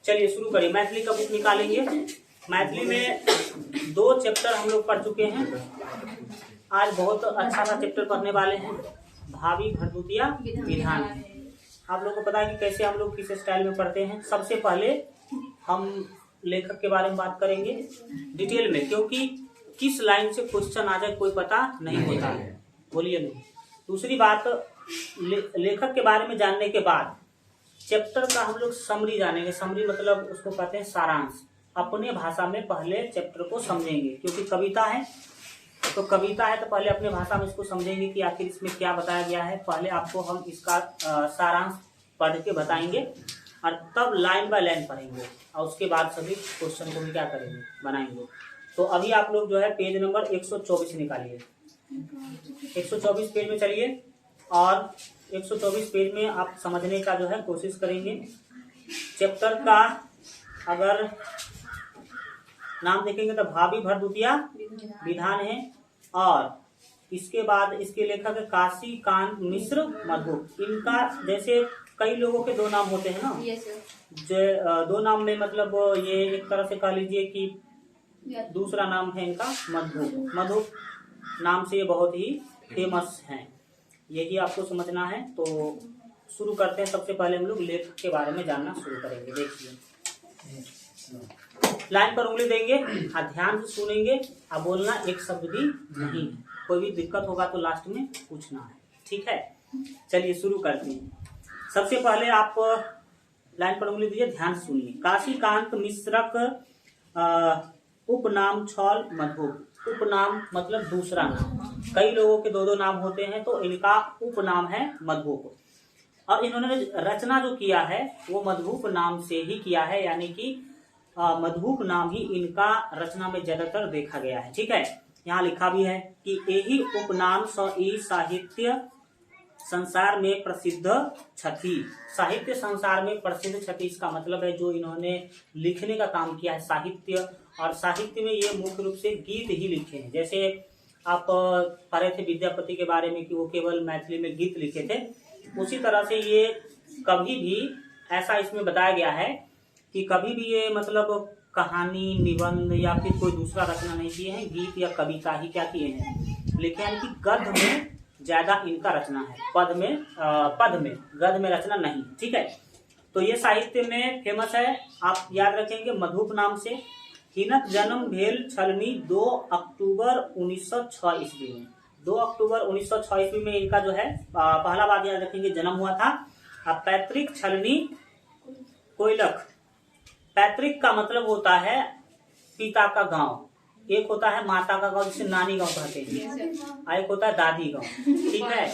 चलिए शुरू करिए। मैथिली का बुक निकालेंगे। मैथिली में 2 चैप्टर हम लोग पढ़ चुके हैं। आज बहुत अच्छा सा चैप्टर पढ़ने वाले हैं, भावी भरदुतिया विधान। आप लोगों को पता है कि कैसे हम लोग किस स्टाइल में पढ़ते हैं। सबसे पहले हम लेखक के बारे में बात करेंगे डिटेल में, क्योंकि किस लाइन से क्वेश्चन आ जाए कोई पता नहीं होता है। बोलिए नहीं। दूसरी बात, लेखक के बारे में जानने के बाद चैप्टर का हम लोग समरी जानेंगे। समरी मतलब उसको कहते हैं सारांश। अपने भाषा में पहले चैप्टर को समझेंगे, क्योंकि कविता है तो कविता है तो पहले अपने भाषा में इसको समझेंगे कि आखिर इसमें क्या बताया गया है। पहले आपको हम इसका सारांश पढ़ के बताएंगे और तब लाइन बाय लाइन पढ़ेंगे और उसके बाद सभी क्वेश्चन को भी क्या करेंगे, बनाएंगे। तो अभी आप लोग जो है पेज नंबर 124 निकालिए। 124 पेज में चलिए और 124 पेज में आप समझने का जो है कोशिश करेंगे। चैप्टर का अगर नाम देखेंगे तो भावी भरदुतिया विधान है, और इसके बाद इसके लेखक काशी कांत मिश्र मधुप। इनका जैसे कई लोगों के 2 नाम होते हैं ना, जो 2 नाम में मतलब ये एक तरह से कह लीजिए कि दूसरा नाम है इनका मधुप। मधुप नाम से ये बहुत ही फेमस हैं, यही आपको समझना है। तो शुरू करते हैं। सबसे पहले हम लोग लेखक के बारे में जानना शुरू करेंगे। देखिए, लाइन पर उंगली देंगे और ध्यान से सुनेंगे और बोलना एक शब्द भी नहीं है। कोई भी दिक्कत होगा तो लास्ट में पूछना है, ठीक है। चलिए शुरू करते हैं। सबसे पहले आप लाइन पर उंगली दीजिए, ध्यान से सुनिए। काशी कांत मिश्रक उपनाम छल मधुप। उपनाम मतलब दूसरा नाम। कई लोगों के 2 नाम होते हैं, तो इनका उपनाम है मधुप। और इन्होंने रचना जो किया है वो मधुप नाम से ही किया है, यानी कि मधुप नाम ही इनका रचना में ज्यादातर देखा गया है, ठीक है। यहाँ लिखा भी है कि यही उपनाम साहित्य संसार में प्रसिद्ध छथि। साहित्य संसार में प्रसिद्ध छथि, इसका मतलब है जो इन्होंने लिखने का काम किया है साहित्य। और साहित्य में ये मुख्य रूप से गीत ही लिखे हैं। जैसे आप पढ़े थे विद्यापति के बारे में कि वो केवल मैथिली में गीत लिखे थे, उसी तरह से ये कभी भी ऐसा इसमें बताया गया है कि कभी भी ये मतलब कहानी, निबंध या फिर कोई दूसरा रचना नहीं किए हैं। गीत या कविता ही क्या किए हैं, लिखे हैं। कि गद्य में ज्यादा इनका रचना है, पद में गद्य में रचना नहीं, ठीक है। तो ये साहित्य में फेमस है। आप याद रखेंगे मधुप नाम से। हिनक जन्म भेल छलनी 2 अक्टूबर 1906 ईस्वी में। 2 अक्टूबर 1906 ईस्वी में इनका जो है पहला बार याद रखेंगे जन्म हुआ था। अब पैतृक छलनी कोयलख। पैतृक का मतलब होता है पिता का गांव, एक होता है माता का गांव जिसे नानी गांव कहते हैं, और एक होता है दादी गांव, ठीक है।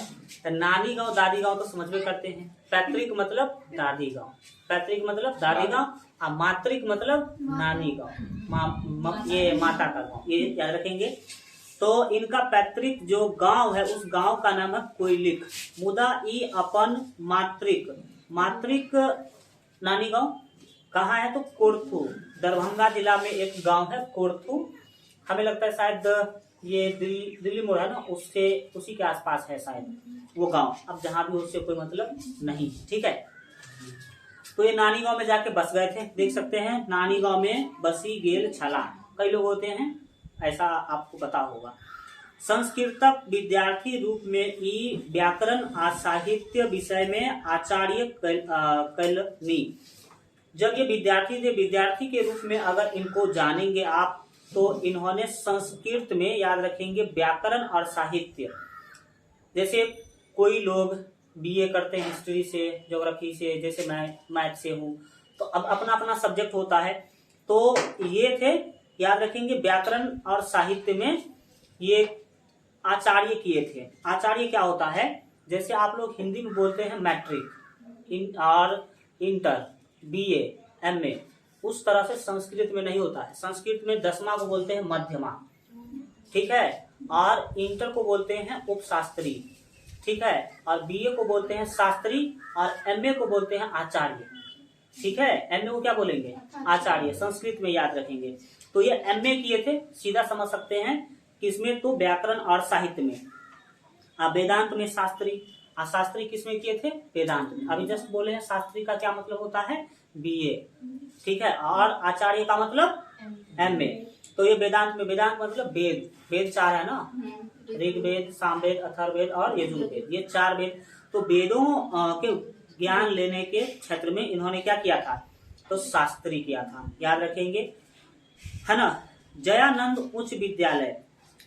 तो नानी गांव दादी गांव तो समझ में करते हैं। पैतृक मतलब दादी गांव, पैतृक मतलब दादी गांव, और मातृक मतलब नानी गांव, ये माता का गांव, ये याद रखेंगे। तो इनका पैतृक जो गांव है उस गांव का नाम है कोयलिख। मुदा ई अपन मातृक नानी गांव कहाँ है तो कोर्थू, दरभंगा जिला में एक गांव है कोर्थू। हमें लगता है शायद ये दिल्ली मोड़ है ना, उससे उसी के आसपास है शायद वो गांव। अब जहां भी उससे कोई मतलब नहीं, ठीक है। तो ये नानी गांव में जाके बस गए थे, देख सकते हैं नानी गांव में बसी गेल छला। कई लोग होते हैं ऐसा, आपको पता होगा। संस्कृतक विद्यार्थी रूप में ई व्याकरण और साहित्य विषय में आचार्य कैलनी। जब ये विद्यार्थी थे, विद्यार्थी के रूप में अगर इनको जानेंगे आप, तो इन्होंने संस्कृत में याद रखेंगे व्याकरण और साहित्य। जैसे कोई लोग बीए करते हैं हिस्ट्री से, ज्योग्राफी से, जैसे मैं मैथ से हूँ, तो अब अपना अपना सब्जेक्ट होता है। तो ये थे, याद रखेंगे व्याकरण और साहित्य में ये आचार्य किए थे। आचार्य क्या होता है, जैसे आप लोग हिंदी में बोलते हैं मैट्रिक और इंटर, बीए, एमए, उस तरह से संस्कृत में नहीं होता है। संस्कृत में 10वां को बोलते हैं मध्यमा, ठीक है, और इंटर को बोलते हैं उपशास्त्री, ठीक है, और बीए को बोलते हैं शास्त्री, और एमए को बोलते हैं आचार्य, ठीक है। एमए को क्या बोलेंगे, आचार्य, संस्कृत में याद रखेंगे। तो ये एमए किए थे, सीधा समझ सकते हैं किसमें, तो व्याकरण और साहित्य में। वेदांत में शास्त्री, शास्त्री किसमें किए थे? वेदांत में। अभी जस्ट बोले हैं शास्त्री का क्या मतलब होता है? BA, ठीक है। और आचार्य का मतलब MA। तो ये वेदांत में, वेदांत मतलब वेद, वेद 4 है ना, ऋग्वेद, सामवेद, अथर्ववेद और यजुर्वेद, ये 4 वेद। तो वेदों के ज्ञान लेने के क्षेत्र में इन्होंने क्या किया था? तो शास्त्री किया था, याद रखेंगे, है ना। जयानंद उच्च विद्यालय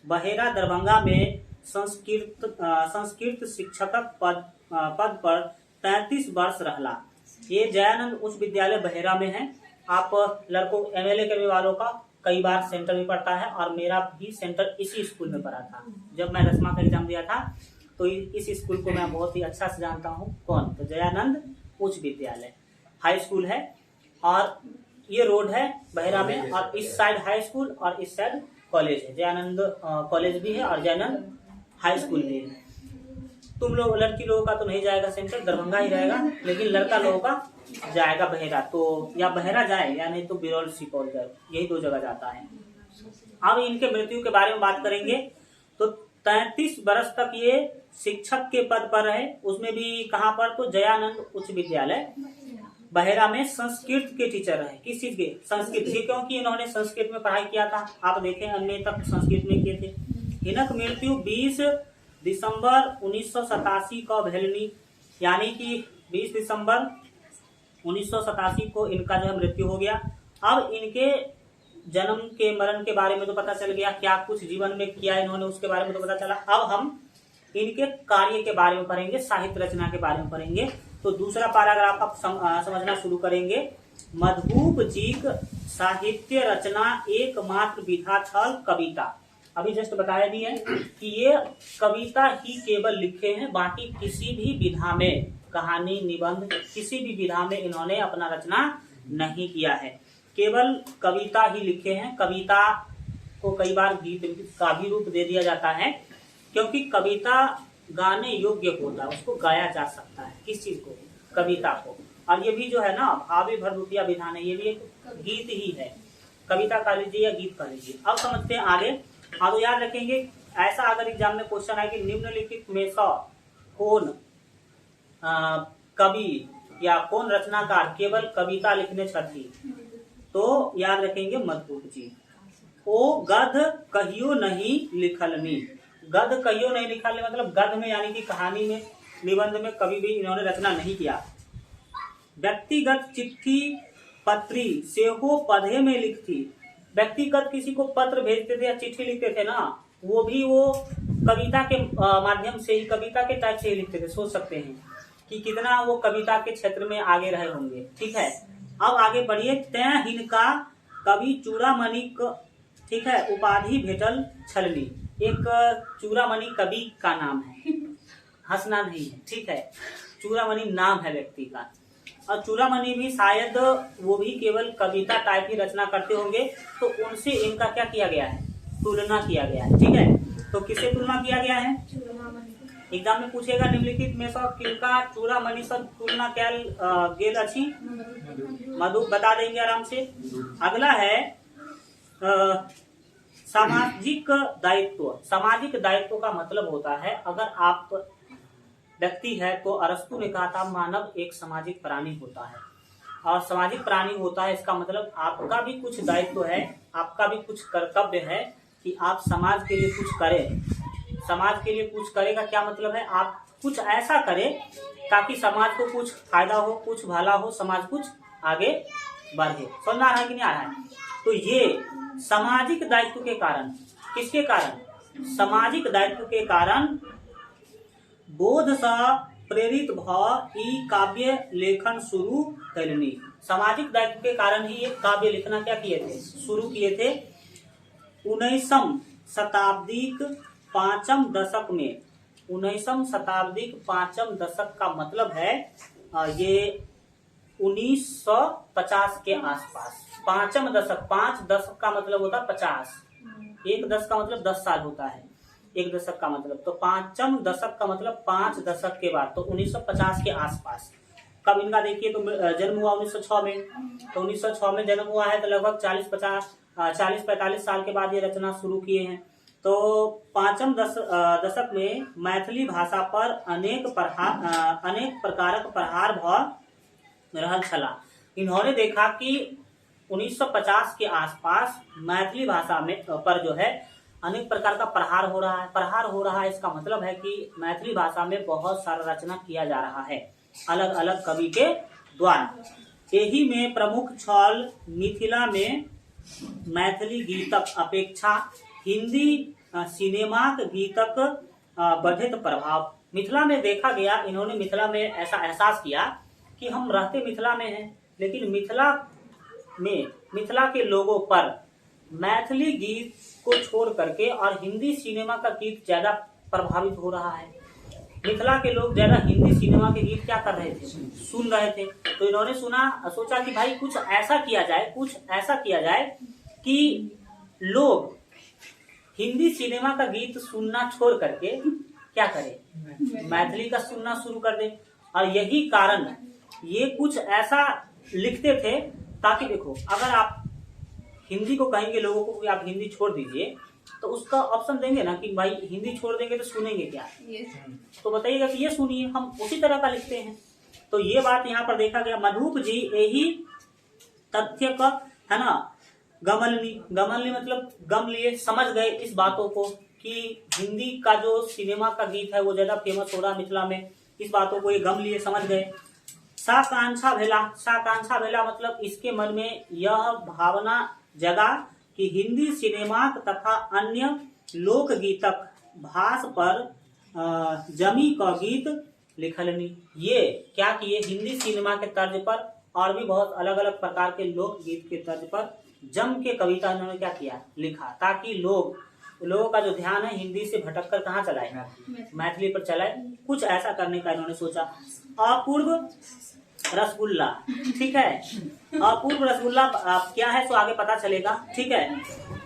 बहेरा दरभंगा में संस्कृत शिक्षक पद पर 33 वर्ष रहला। ये जयानंद उच्च विद्यालय बहेरा में है। आप लड़कों MLA करने वालों का कई बार सेंटर भी पड़ता है, और मेरा भी सेंटर इसी स्कूल में पड़ा था। जब मैं 10वां का एग्जाम दिया था तो इस स्कूल को मैं बहुत ही अच्छा से जानता हूँ। कौन? तो जयानंद उच्च विद्यालय हाई स्कूल है, और ये रोड है बहेरा में, और इस साइड हाई स्कूल और इस साइड कॉलेज है। जयानंद कॉलेज भी है और जयानंद हाई स्कूल भी है। तुम लोग लड़की लोगों का तो नहीं जाएगा सेंटर, दरभंगा ही रहेगा, लेकिन लड़का लोगों का जाएगा बहेरा। तो या बहेरा जाए या नहीं तो बिरौल सुपौल जाए, यही 2 जगह जाता है। अब इनके मृत्यु के बारे में बात करेंगे। तो 33 वर्ष तक ये शिक्षक के पद पर रहे, उसमें भी कहाँ पर? तो जयानंद उच्च विद्यालय बहेरा में संस्कृत के टीचर रहे। किस चीज के? संस्कृत के, क्योंकि इन्होंने संस्कृत में पढ़ाई किया था। आप देखें अन्य तक संस्कृत में किए थे। इनक मृत्यु 20 दिसंबर 1987 को भेलनी, यानी कि 20 दिसंबर 1987 को इनका जो है मृत्यु हो गया। अब इनके जन्म के मरण के बारे में तो पता चल गया, क्या कुछ जीवन में किया इन्होंने उसके बारे में तो पता चला। अब हम इनके कार्य के बारे में पढ़ेंगे, साहित्य रचना के बारे में पढ़ेंगे। तो दूसरा पैराग्राफ आप समझना शुरू करेंगे। मधुप जी साहित्य रचना एकमात्र विधा छल कविता। अभी जस्ट बताया भी है कि ये कविता ही केवल लिखे हैं, बाकी किसी भी विधा में, कहानी, निबंध, किसी भी विधा में इन्होंने अपना रचना नहीं किया है, केवल कविता ही लिखे हैं। कविता को कई बार गीत का भी रूप दे दिया जाता है, क्योंकि कविता गाने योग्य होता है, उसको गाया जा सकता है। किस चीज को? कविता को। और ये भी जो है ना, भावी भरभूतिया विधान है, ये भी एक गीत ही है। कविता कह लीजिए या गीत कह लीजिए। अब समझते हैं आगे। तो याद रखेंगे, ऐसा अगर एग्जाम में क्वेश्चन आए कि निम्नलिखित में से कौन कवि या कौन रचनाकार केवल कविता लिखने छथि, तो याद रखेंगे मधुप जी। ओ गध कहियो नहीं लिखलनी। गध कहियो नहीं लिखलनी मतलब गद्य में, यानी कि कहानी में, निबंध में कभी भी इन्होंने रचना नहीं किया। व्यक्तिगत चिट्ठी पत्री से हो पधे में लिखती। व्यक्तिगत किसी को पत्र भेजते थे या चिट्ठी लिखते थे ना, वो भी वो कविता के माध्यम से ही, कविता के टाइप से ही लिखते थे। सोच सकते हैं कि कितना वो कविता के क्षेत्र में आगे रहे होंगे। ठीक है, अब आगे बढ़िए। तय हिनका कवि चूड़ामणि, ठीक है, उपाधि भेटल छलनी। एक चूड़ामणि कवि का नाम है, हंसना नहीं है, ठीक है। चूड़ामणि नाम है व्यक्ति का। और चूड़ामणि भी शायद वो भी केवल कविता टाइप की रचना करते होंगे, तो उनसे इनका क्या किया गया है? तुलना किया गया है। ठीक है, तो किससे तुलना किया गया है? एग्जाम में पूछेगा निम्नलिखित में से किनका चूड़ामणि से तुलना क्या गेल अछि? मधु बता देंगे आराम से। अगला है सामाजिक दायित्व। सामाजिक दायित्व का मतलब होता है, अगर आप व्यक्ति है तो अरस्तु ने कहा था मानव एक सामाजिक प्राणी होता है, और सामाजिक प्राणी होता है इसका मतलब आपका भी कुछ दायित्व है, आपका भी कुछ कर्तव्य है कि आप समाज के लिए कुछ करें। समाज के लिए कुछ करें का क्या मतलब है? आप कुछ ऐसा करें ताकि समाज को कुछ फायदा हो, कुछ भला हो, समाज कुछ आगे बढ़े। समझ आ रहा है कि नहीं आ रहा है? तो ये सामाजिक दायित्व के कारण, किसके कारण? सामाजिक दायित्व के कारण बोध सा प्रेरित भाव ई काव्य लेखन शुरू कैलनी। सामाजिक दायित्व के कारण ही ये काव्य लिखना क्या किए थे? शुरू किए थे। 19वीं शताब्दी 5वें दशक में, 19वीं शताब्दी 5वें दशक का मतलब है ये 1950 के आसपास। 5वां दशक, 5 दशक का मतलब होता है 50, एक दशक का मतलब 10 साल होता है, एक दशक का मतलब। तो 5वां दशक का मतलब 5 दशक के बाद, तो 1950 के आसपास। कब इनका देखिए तो जन्म हुआ 1906 में, तो 1906 में जन्म हुआ है, तो लगभग 40-45 साल के बाद ये रचना शुरू किए हैं। तो 5वीं दशक में मैथिली भाषा पर अनेक प्रकारक प्रहार भ रहल छला। इन्होंने देखा कि 1950 के आसपास मैथिली भाषा में पर जो है अनेक प्रकार का प्रहार हो रहा है। प्रहार हो रहा है इसका मतलब है कि मैथिली भाषा में बहुत सारा रचना किया जा रहा है अलग अलग कवि के द्वारा। यही में प्रमुख छल मिथिला में मैथिली गीतक अपेक्षा हिंदी सिनेमाक गीतक बढ़ित प्रभाव। मिथिला में देखा गया, इन्होंने मिथिला में ऐसा एहसास किया कि हम रहते मिथिला में हैं, लेकिन मिथिला के लोगों पर मैथिली गीत को छोड़ करके और हिंदी सिनेमा का गीत ज्यादा प्रभावित हो रहा है। मिथिला के लोग ज्यादा हिंदी सिनेमा के गीत क्या कर रहे थे, सुन रहे थे। तो इन्होंने सोचा कि भाई कुछ ऐसा किया जाए कि लोग हिंदी सिनेमा का गीत सुनना छोड़ करके क्या करें, मैथिली का सुनना शुरू कर दे। और यही कारण ये कुछ ऐसा लिखते थे ताकि देखो, अगर आप हिंदी को कहेंगे लोगों को कि आप हिंदी छोड़ दीजिए, तो उसका ऑप्शन देंगे ना कि भाई हिंदी छोड़ देंगे तो सुनेंगे क्या, तो बताइएगा कि ये सुनिए, हम उसी तरह का लिखते हैं। तो ये बात यहाँ पर देखा गया। मधुप जी यही तथ्य का है ना, गमलनी मतलब गम लिए, समझ गए इस बातों को कि हिंदी का जो सिनेमा का गीत है वो ज्यादा फेमस हो रहा है मिथिला में। इस बातों को ये गम लिए, समझ गए। साकांक्षा भेला मतलब इसके मन में यह भावना जगा कि हिंदी सिनेमा तथा अन्य लोक गीतक भाष पर जमी का गीत लिखलनी। ये क्या किए, हिंदी सिनेमा के तर्ज पर और भी बहुत अलग अलग प्रकार के लोक गीत के तर्ज पर जम के कविता इन्होंने क्या किया, लिखा, ताकि लोगों का जो ध्यान है हिंदी से भटक कर कहाँ चलाए, मैथिली पर चलाए। कुछ ऐसा करने का इन्होंने सोचा। अपूर्व रसगुल्ला, ठीक है, अपूर्व रसगुल्ला क्या है तो आगे पता चलेगा, ठीक है।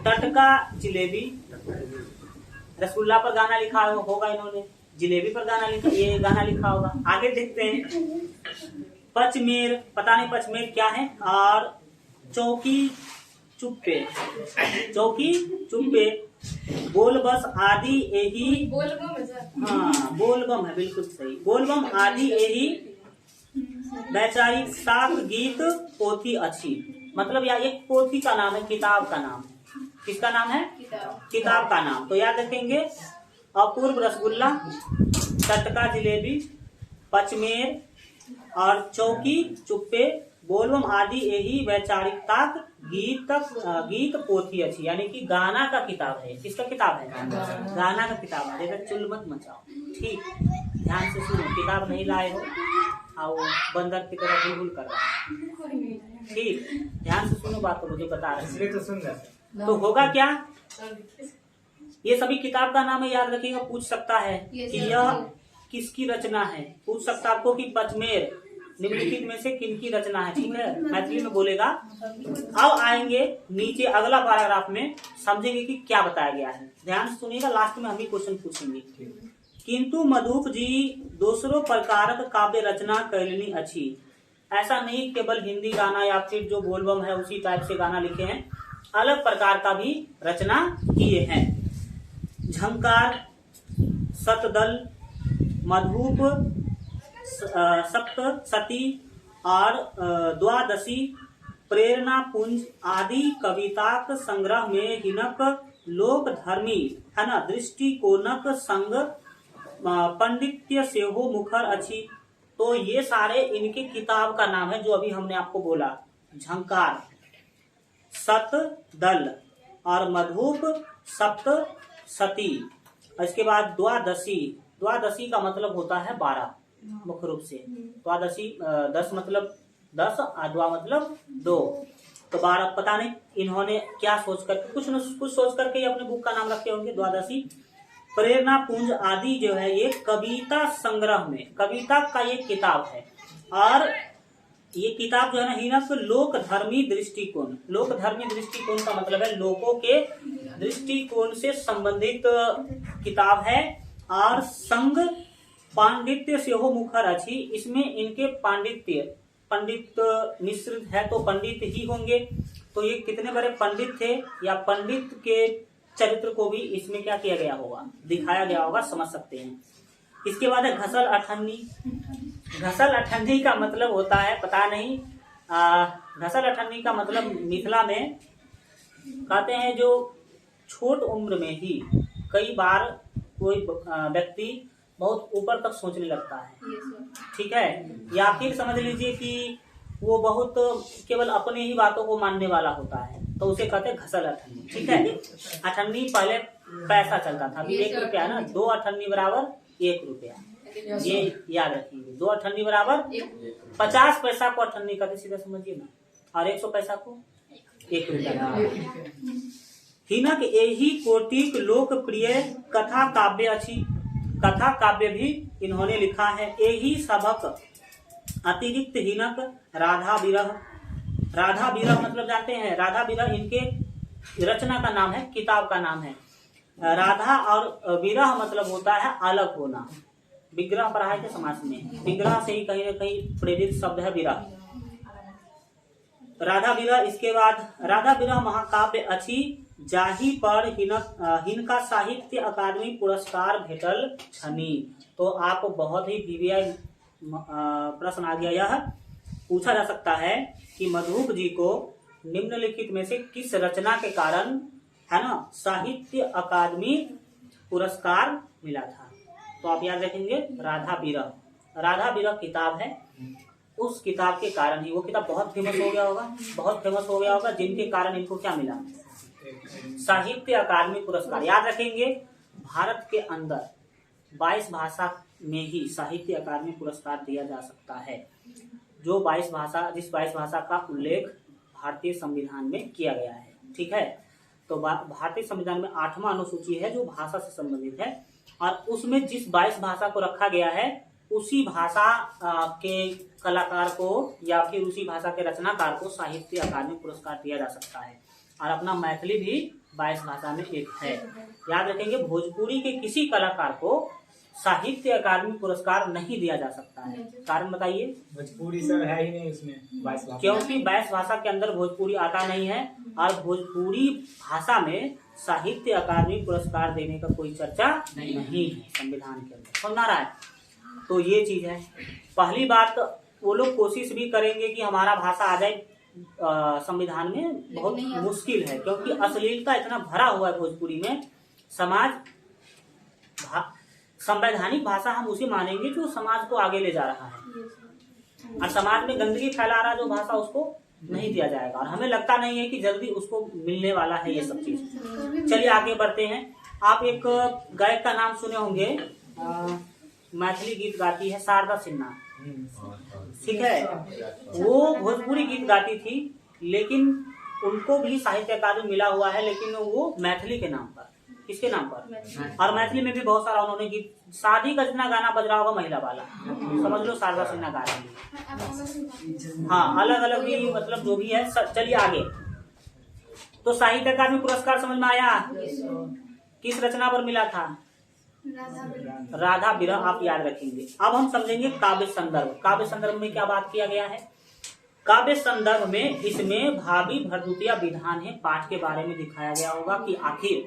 टटका जिलेबी, रसगुल्ला पर गाना लिखा होगा इन्होंने, जिलेबी पर ये गाना लिखा होगा। आगे देखते हैं। पचमेर, पता नहीं पचमेर क्या है। और चौकी चुप्पे, बोलबस आदि यही, हाँ बोलबम है, बिल्कुल सही, बोलबम आदि यही वैचारिक साक गीत पोथी अच्छी। मतलब या एक पोथी का नाम है, किताब का नाम। किसका नाम है? किताब का नाम। तो याद रखेंगे, अपूर्व रसगुल्ला, टटका जिलेबी, पचमेर और चौकी चुप्पे, बोलबम आदि यही वैचारिकता गीत पोथी अच्छी, यानी कि गाना का किताब है। किसका किताब है? गाना का किताब है। देखा, चुल मत मचाओ, ठीक, ध्यान से सुनो। किताब नहीं लाए हो और बंदर की तरह हुलहुल कर रहा है, ठीक, ध्यान से सुनो बात को, मुझे बता रहे हैं। तो होगा क्या, ये सभी किताब का नाम है, याद रखिएगा। पूछ सकता है कि यह किसकी रचना है, पूछ सकता आपको कि पचमेर निम्नलिखित में से किनकी रचना है, ठीक है, मैथिली में बोलेगा। अब आएंगे नीचे अगला पैराग्राफ में, समझेंगे कि क्या बताया गया है। ध्यान से सुनिएगा, लास्ट में हम ही क्वेश्चन पूछेंगे। किंतु मधुप जी दूसरों प्रकारक काव्य रचना कैलनी अच्छी। ऐसा नहीं केवल हिंदी गाना या फिर जो बोलबम है उसी टाइप से गाना लिखे हैं, अलग प्रकार का भी रचना किए हैं। झंकार, सतदल, मधुप, सप्तशती और द्वादशी, प्रेरणा पुंज आदि कविताक संग्रह में हिनक लोक धर्मी है ना दृष्टिकोणक संग पंडित्य से हो मुखर अच्छी। तो ये सारे इनके किताब का नाम है जो अभी हमने आपको बोला, झंकार, सतदल और मधुप, सप्तशती। इसके बाद द्वादशी का मतलब होता है 12 मुख्य रूप से। द्वादशी 10 मतलब 10 और द्वा मतलब 2, तो 12। पता नहीं इन्होंने क्या सोच करके, कुछ सोच करके अपने बुक का नाम रखे होंगे, द्वादशी। प्रेरणा पुंज आदि जो है ये कविता संग्रह में, कविता का ये किताब है। और ये किताब जो है ना हिनक लोक धर्मी दृष्टिकोण का मतलब है लोगों के दृष्टिकोण से संबंधित किताब है। और संग पांडित्य से हो मुखर अच्छी, इसमें इनके पंडित मिश्रित है, तो पंडित ही होंगे। तो ये कितने बड़े पंडित थे, या पंडित के चरित्र को भी इसमें क्या किया गया होगा, दिखाया गया होगा, समझ सकते हैं। इसके बाद है घसल अठन्नी। घसल अठन्नी का मतलब होता है, पता नहीं, घसल अठन्नी का मतलब मिथिला में कहते हैं जो छोट उम्र में ही कई बार कोई व्यक्ति बहुत ऊपर तक सोचने लगता है, ठीक है, या फिर समझ लीजिए कि वो बहुत केवल अपने ही बातों को मानने वाला होता है, तो उसे कहते हैं घसल अठन्नी, ठीक है। अठन्नी पहले पैसा चलता था, अभी 1 रुपया ना, 2 अठन्नी बराबर 1 रुपया, ये याद रखेंगे। 2 अठन्नी बराबर 50 पैसा को अठन्नी कहते, सीधा समझिए ना, और 100 पैसा को 1 रुपया। हिनक एही कोटिक लोकप्रिय कथा काव्य अच्छी, कथा काव्य भी इन्होंने लिखा है। एही सबक अतिरिक्त हिनक राधा विरह, राधा विरह मतलब जानते हैं, राधा विरह इनके रचना का नाम है, किताब का नाम है। राधा और विरह मतलब होता है अलग होना, विग्रह पढ़ा है समाज में, विग्रह से ही कहीं न कहीं प्रेरित शब्द है विरह, राधा विरह। इसके बाद राधा विरह महाकाव्य अच्छी, जाही पर हिनका साहित्य अकादमी पुरस्कार भेटल छनी। तो आप बहुत ही VVI प्रश्न आ गया, यह पूछा जा सकता है कि मधुप जी को निम्नलिखित में से किस रचना के कारण, है ना, साहित्य अकादमी पुरस्कार मिला था। तो आप याद रखेंगे राधा विरह, राधा विरह किताब है, उस किताब के कारण ही वो किताब बहुत फेमस हो गया होगा, बहुत फेमस हो गया होगा, जिनके कारण इनको क्या मिला, साहित्य अकादमी पुरस्कार। याद रखेंगे भारत के अंदर 22 भाषा में ही साहित्य अकादमी पुरस्कार दिया जा सकता है, जो 22 भाषा, जिस 22 भाषा का उल्लेख भारतीय संविधान में किया गया है, ठीक है। तो भारतीय संविधान में 8वां अनुसूची है जो भाषा से संबंधित है, और उसमें जिस 22 भाषा को रखा गया है उसी भाषा के कलाकार को या फिर उसी भाषा के रचनाकार को साहित्य अकादमी पुरस्कार दिया जा सकता है। और अपना मैथिली भी 22 भाषा में एक है। याद रखेंगे भोजपुरी के किसी कलाकार को साहित्य अकादमी पुरस्कार नहीं दिया जा सकता है। कारण बताइए। भोजपुरी सर है ही नहीं उसमें 22 भाषा, क्योंकि 22 भाषा के अंदर भोजपुरी आता नहीं है, और भोजपुरी भाषा में साहित्य अकादमी पुरस्कार देने का कोई चर्चा नहीं है संविधान के अंदर। समझ आ रहा है? तो ये चीज है। पहली बात, वो लोग कोशिश भी करेंगे कि हमारा भाषा आ जाए संविधान में, बहुत मुश्किल है, क्योंकि अश्लीलता इतना भरा हुआ है भोजपुरी में। संवैधानिक भाषा हम उसे मानेंगे जो समाज को आगे ले जा रहा है, और समाज में गंदगी फैला रहा जो भाषा, उसको नहीं दिया जाएगा, और हमें लगता नहीं है कि जल्दी उसको मिलने वाला है ये सब चीज। चलिए आगे बढ़ते हैं। आप एक गायक का नाम सुने होंगे, मैथिली गीत गाती है शारदा सिन्हा, ठीक है। वो भोजपुरी गीत गाती थी, लेकिन उनको भी साहित्य अकादमी मिला हुआ है, लेकिन वो मैथिली के नाम पर। किसके नाम पर? और मैथिली में भी बहुत सारा उन्होंने गीत, शादी का जितना गाना बज रहा होगा महिला वाला, समझ लो शारदा सिन्हा गा रही है। हाँ, अलग अलग भी, मतलब जो भी है। चलिए आगे। तो साहित्य अकादमी पुरस्कार समझ में आया, किस रचना पर मिला था? राधा विरह। आप याद रखेंगे। अब हम समझेंगे काव्य संदर्भ। काव्य संदर्भ में क्या बात किया गया है? काव्य संदर्भ में इसमें भावी भरदुतिया विधान है पाठ के बारे में दिखाया गया होगा कि आखिर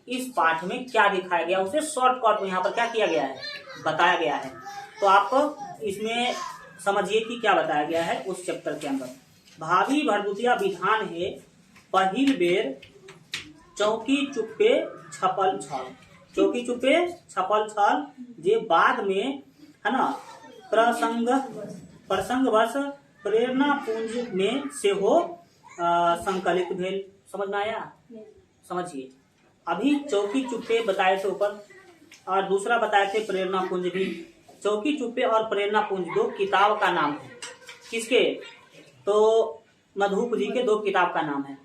इस पाठ में क्या दिखाया गया, उसे शॉर्टकट में यहाँ पर क्या किया गया है, बताया गया है। तो आप इसमें समझिए कि क्या बताया गया है उस चैप्टर के अंदर। भावी भरदुतिया विधान है पहिल बेर चौकी चुप्पे छपल छल। चौकी चुप्पे छपल छल जे बाद में, है ना, प्रसंगवश प्रेरणा पुंज में से हो संकलित भेल। समझ में आया? समझिए। अभी चौकी चुप्पे बताए थे ऊपर, और दूसरा बताए थे प्रेरणा पुंज भी। चौकी चुप्पे और प्रेरणा पुंज 2 किताब का नाम है। किसके? तो मधुप जी के 2 किताब का नाम है।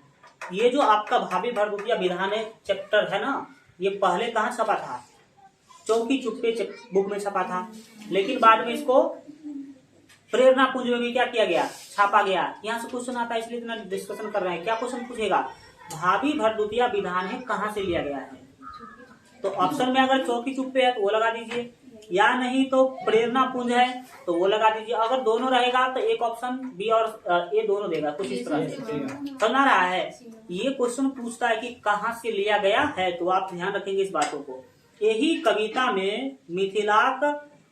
ये जो आपका भावी भरदुतिया विधान है चैप्टर है ना, ये पहले कहाँ छपा था? चौकी चुप्पे बुक में छपा था, लेकिन बाद में इसको प्रेरणा पुंज में भी क्या किया गया, छापा गया। यहाँ से क्वेश्चन आता है, इसलिए इतना डिस्कशन कर रहे हैं। क्या क्वेश्चन पूछेगा? भावी भरदुतिया विधान है कहाँ से लिया गया है? तो ऑप्शन में अगर चौकी चुप्पे है तो वो लगा दीजिए, या नहीं तो प्रेरणा पुंज है तो वो लगा दीजिए। अगर दोनों रहेगा तो एक ऑप्शन बी और ए दोनों देगा, कुछ इस तरह से। समझ रहा है? ये क्वेश्चन पूछता है कि कहाँ से लिया गया है, तो आप ध्यान रखेंगे इस बातों को। यही कविता में मिथिलाक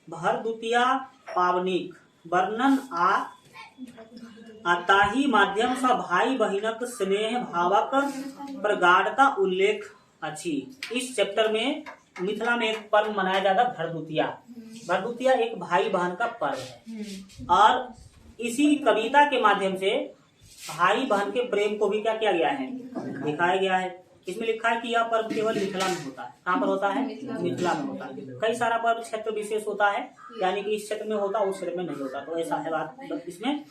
भरदुतिया पावनिक वर्णन ताही माध्यम से भाई बहिनक स्नेह भावक प्रगाढ़ता उल्लेख अच्छी। इस चैप्टर में मिथिला में एक पर्व मनाया जाता है भरदुतिया। भरदुतिया एक भाई बहन का पर्व है और इसी कविता के माध्यम से भाई बहन के प्रेम को भी क्या किया गया है, दिखाया गया है। इसमें लिखा है कि यह पर्व केवल मिथिला में होता है। कहाँ पर होता है? मिथिला में होता है। कई सारा पर्व क्षेत्र विशेष होता है, यानी कि इस क्षेत्र में होता उस क्षेत्र में नहीं होता, तो ऐसा है बात इसमें।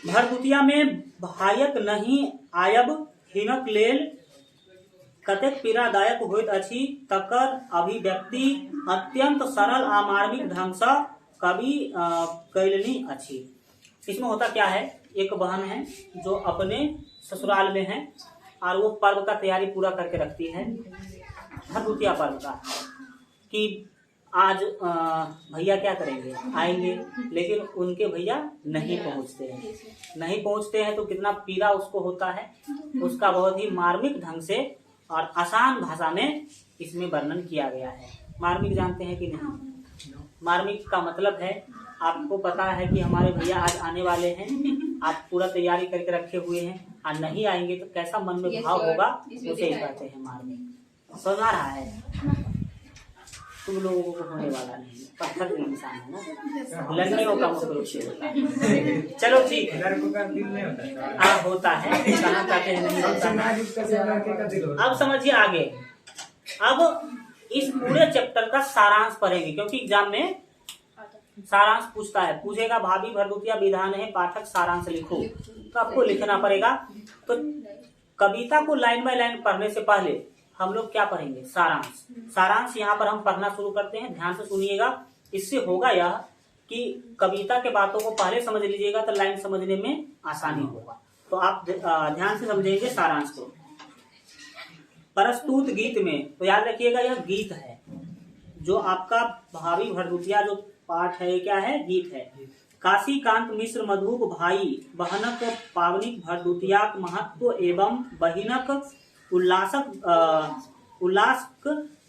भरदुतिया में भायक नहीं आयब हिनक लेल कतेक पीड़ादायक होइत अछि तकर अभिव्यक्ति अत्यंत सरल आ मार्मिक ढंग से कवि कैलनी अछि। इसमें होता क्या है, एक बहन है जो अपने ससुराल में है और वो पर्व का तैयारी पूरा करके रखती है, भरदुतिया पर्व का, कि आज भैया क्या करेंगे, आएंगे, लेकिन उनके भैया नहीं पहुंचते हैं तो कितना पीड़ा उसको होता है, उसका बहुत ही मार्मिक ढंग से और आसान भाषा में इसमें वर्णन किया गया है। मार्मिक जानते हैं कि नहीं? मार्मिक का मतलब है, आपको पता है कि हमारे भैया आज आने वाले हैं, आप पूरा तैयारी करके रखे हुए हैं और नहीं आएंगे तो कैसा मन में भाव होगा, उसे ही कहते हैं मार्मिक। समझ रहा है? तुम लोगों को होने वाला नहीं, पत्थर के इंसान है ना, लड़कियों का मुख्य रूप से होता है। चलो ठीक है, लड़कों का दिल नहीं होता है। होता है, कहाँ कहते हैं नहीं होता है। अब समझिए आगे, अब इस पूरे चैप्टर का सारांश पढ़ेंगे, क्योंकि एग्जाम में सारांश पूछता है, पूछेगा भाभी भरदुतिया विधान है पाठक सारांश लिखो, तो आपको लिखना पड़ेगा। तो कविता को लाइन बाय लाइन पढ़ने से पहले हम लोग क्या पढ़ेंगे, सारांश यहाँ पर हम पढ़ना शुरू करते हैं। ध्यान से सुनिएगा, इससे होगा यह कि कविता के बातों को पहले समझ लीजिएगा तो लाइन समझने में आसानी होगा। तो आप ध्यान से समझेंगे सारांश को। प्रस्तुत गीत में, तो याद रखिएगा यह गीत है, जो आपका भाभी भरदुतिया जो पाठ है, क्या है, गीत है। काशीकांत मिश्र मधुप भाई बहनक पावनिक भरदुतियाक महत्व एवं बहिनक उल्लासक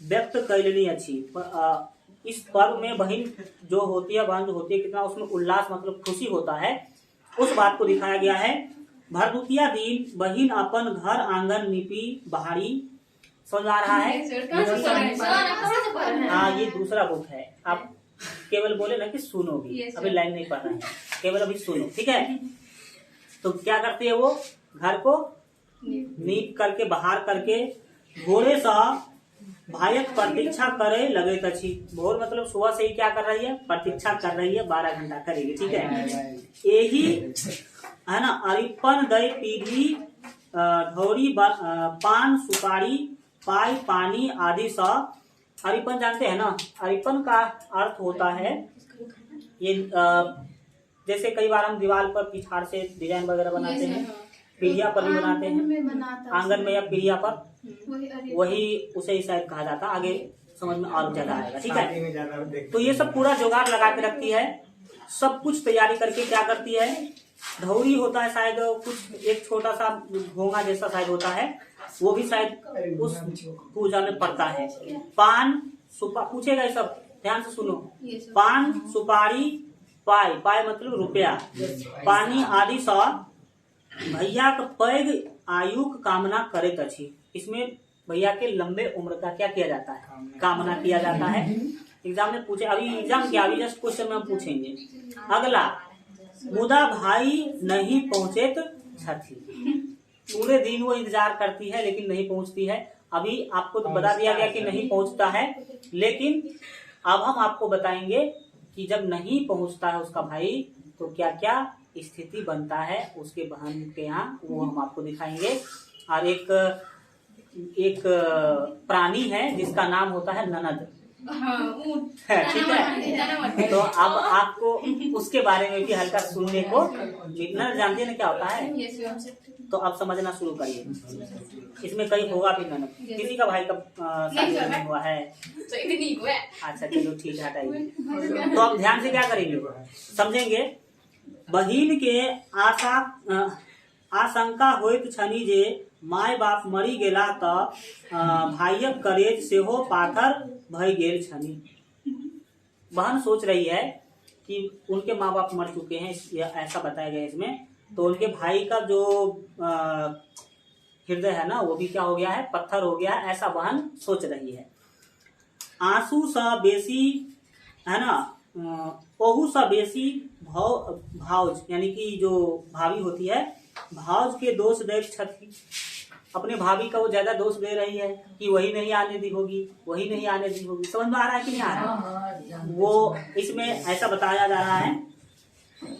व्यक्त कैलनी अच्छी। इस पर्व में बहन जो होती है, कितना उसमें उल्लास मतलब खुशी होता है, उस बात को दिखाया गया है। भरदुतिया दिन बहिन अपन घर आंगन निपी बहारी। समझ आ रहा है? हाँ, ये दूसरा बुक है। आप केवल बोले ना कि सुनोगी, अभी लाइन नहीं पढ़ रहे हैं, केवल अभी सुनो, ठीक है? तो क्या करती है वो, घर को नीप करके बाहर करके भोरे सा भायक प्रतीक्षा करे लगे तछी। भोर मतलब सुबह से ही क्या कर रही है, प्रतीक्षा कर रही है, 12 घंटा करेगी, ठीक है? यही है ना, अरिपन दई पीढ़ी ढौरी पान सुपारी पाई पानी आदि सा। अरिपन जानते हैं ना? अरिपन का अर्थ होता है ये जैसे कई बार हम दीवार पर पिछाड़ से डिजाइन वगैरह बनाते हैं, पीढ़िया पर भी बनाते हैं, आंगन में या पीढ़िया पर, वही उसे ही शायद कहा जाता है। आगे समझ में और ज्यादा आएगा, ठीक है? तो ये सब पूरा जुगाड़ लगा के रखती है, सब कुछ तैयारी करके क्या करती है। धौरी होता है शायद, कुछ एक छोटा सा घोंगा जैसा शायद होता है, वो भी शायद उस पूजा में पड़ता है। पान पूछेगा ये सब, ध्यान से सुनो। पान सुपारी पाई, पाई मतलब रुपया, पानी आदि सा भैया का पैग आयु कामना करे तछी। इसमें भैया के लंबे उम्र का क्या किया जाता है, कामना किया जाता है। एग्जाम में पूछे, अभी एग्जाम क्या, अभी जस्ट क्वेश्चन में हम पूछेंगे। अगला, मुदा भाई नहीं पहुंचे तो छठी। पूरे दिन वो इंतजार करती है लेकिन नहीं पहुंचती है। अभी आपको तो बता दिया गया कि नहीं पहुंचता है, लेकिन अब हम आपको बताएंगे कि जब नहीं पहुंचता है उसका भाई तो क्या क्या स्थिति बनता है उसके बहन के यहाँ, वो हम आपको दिखाएंगे। और एक प्राणी है जिसका नाम होता है ननद। ठीक है। तो अब आपको उसके बारे में भी हल्का सुनने को मिलना, जानते हैं ना क्या होता है, तो अब समझना शुरू करिए। इसमें कहीं होगा भी ना, किसी का भाई का शादी नहीं हुआ है। अच्छा चलो ठीक है, हटाइए। तो अब ध्यान से क्या करेंगे, समझेंगे। बहिन के आशंका होइत छनी जे माय बाप मरी गेला त भाइयक करेज सेहो पाथर भई गेल छनी। बहन सोच रही है कि उनके माँ बाप मर चुके हैं, ऐसा बताया गया इसमें। तो उनके भाई का जो हृदय है ना, वो भी क्या हो गया है, पत्थर हो गया है, ऐसा बहन सोच रही है। आंसू सा बेसी है ना, ओहू सा बेसी भावज यानी कि जो भाभी होती है, भावज के दोष दे छथि। अपने भाभी का वो ज्यादा दोष दे रही है कि वही नहीं आने दी होगी, वही नहीं आने दी होगी। समझ में आ रहा है कि नहीं आ रहा है? वो इसमें ऐसा बताया जा रहा है।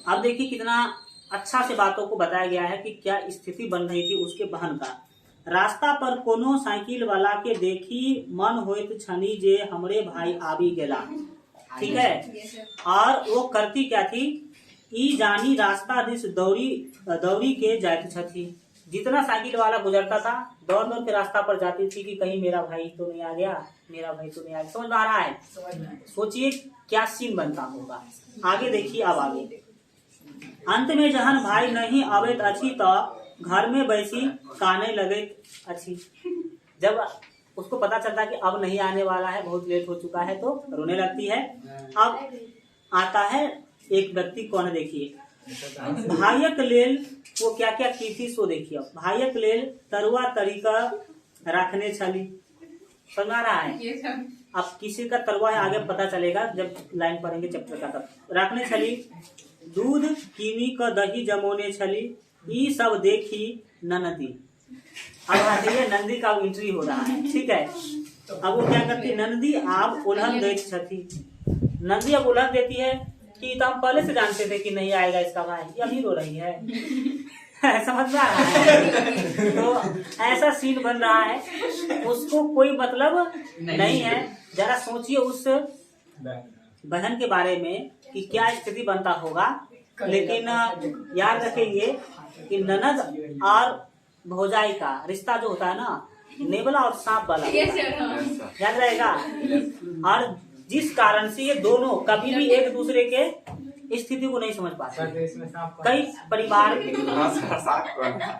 अब देखिए कितना अच्छा से बातों को बताया गया है कि क्या स्थिति बन रही थी उसके बहन का। रास्ता पर कोनो साइकिल वाला के देखी मन होइत छनी जे हमरे भाई आबी गेला। ठीक है, और वो करती क्या थी, ई जानी रास्ता दिस दौड़ी के जाती छथी। जितना साइकिल वाला गुजरता था दौड़ दौड़ के रास्ता पर जाती थी कि कहीं मेरा भाई तो नहीं आ गया, मेरा भाई तो नहीं आ गया। समझ में आ रहा है? सोचिए क्या सीन बनता होगा। आगे देखिए, अब आगे अंत में जहन भाई नहीं आवेत अच्छी तो घर में बैसी काने लगे अच्छी। जब उसको पता चलता कि अब नहीं आने वाला है, बहुत लेट हो चुका है, तो रोने लगती है। अब आता है एक व्यक्ति, कौन देखिए, भाइयक लेल वो क्या क्या की थी सो देखिए। भाइयक लेल तरुआ तरीका रखने छली। समझ आ रहा है? अब किसी का तरुआ है आगे पता चलेगा जब लाइन पढ़ेंगे चैप्टर का। तब रखने छली दूध कीमी का दही जमोने छली, ई सब देखी ननदी। अब आती है नंदी का एंट्री हो रहा है। ठीक है, अब वो क्या करती, नंदी आप उल्हन देती छथी। नंदी अब उल्हन देती है कि तो हम पहले से जानते थे कि नहीं आएगा इसका भाई, ये अभी रो रही है। समझ में आ रहा है? तो ऐसा सीन बन रहा है, उसको कोई मतलब नहीं है। जरा सोचिए उस बहन के बारे में कि क्या स्थिति बनता होगा। लेकिन याद रखेंगे कि ननद और भौजाई का रिश्ता जो होता है ना, नेवला और सांप वाला, याद रहेगा। और जिस कारण से ये दोनों कभी भी एक दूसरे के स्थिति को नहीं समझ पाते। कई परिवार